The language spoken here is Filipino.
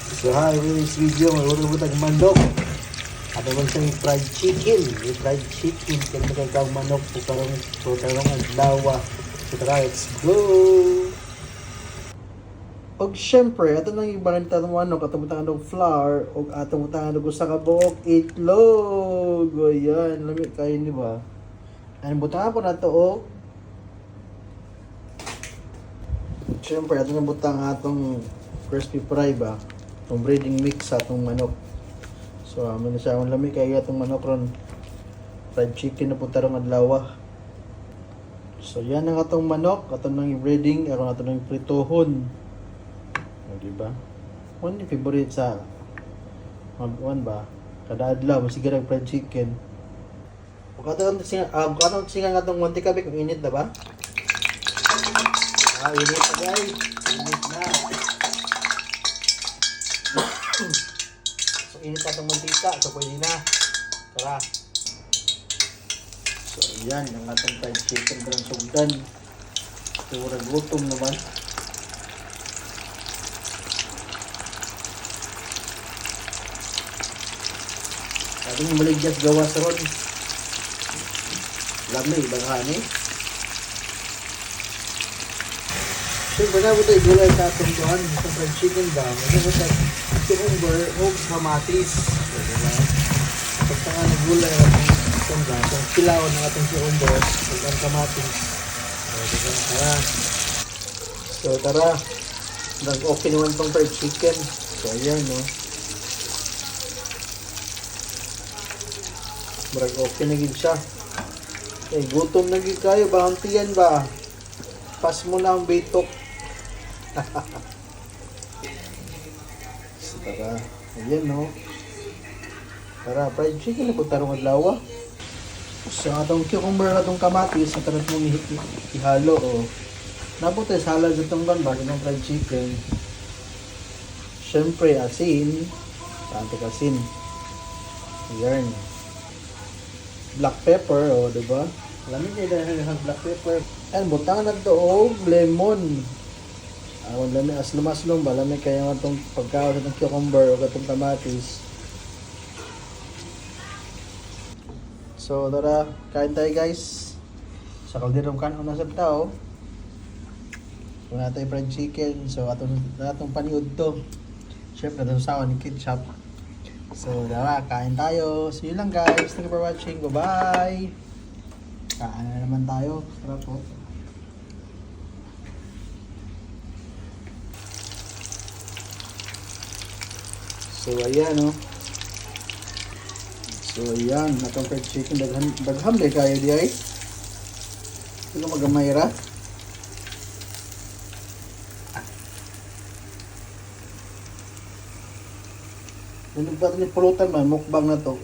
So hi, in this video, may ulo butang manok. At naman siyang fried chicken. May fried chicken. Kaya magkagawang manok. So karong adlaw. So tara, let's go! Og syempre, ato nang ibangan ng manok, atong butang ng flour, og atong butang ng sa kabuok itlog. O yan, lamig kayo ni ba? Ano butang ako na to, og syempre, ato nang butang atong crispy fry ba? Itong breading mix sa atong manok. So, amin na siya akong lamig kaya atong manok ron. Fried chicken na punta ron adlaw. So, yan ang atong manok, atong nang breading, aron atong nang pritohon. O, diba? Ano yung favorite sa mag-on ba? Kada adlaw, masiga ng fried chicken. Bukatang singa nga itong munti kabe kung init na ba? Init na guys. Init na. So, init na itong mantika. So, pwede na. Tara. So, ayan. Ang atong fried chicken parang sugdan. So, warang gutom naman. Ating maligyan gawas ron. Lamay, banghani. Siyempre na ito igulay sa atong doon. Sa fried chicken ba? Ito ito cucumber o kamatis. Diba? Basta nga nagulay atong ba? Itong kilaw ng atong cucumber o kamatis. Diba? Tara. So tara. Nag-okay naman itong fried chicken. So ayan no. Marag okay na gid siya. Eh, gutom na gid kayo. Bahantiyan ba? Pas mo na ang bitok. So, tara. Ayan, no? Tara, fried chicken na po tarong adlaw. So, atong cucumber, atong kamatis, sa tarat mong ihalo, o. Napunta sa salad itong banbag, itong fried chicken. Siyempre, asin. Tantik asin. Ayan. Black pepper, o, diba? Alam niyo dahil ng black pepper. And butang na to lemon. Awan lami as lumaslong ba lami kaya nga tong pagkaon ng cucumber o katong kamatis. So tara, kain tayo guys. Sa kalderong kanon na sa tao. So natay fried chicken. So atong paniud to. Syempre atong sawan ni ketchup. So tara, kain tayo. See you lang guys. Thank you for watching. Bye-bye. Kain na naman tayo. Tara po. So ayan no. So ayan, natong fried chicken dagham day kayo di ay. Ito magamay ra. Ano ba ni pulutan man mukbang na to?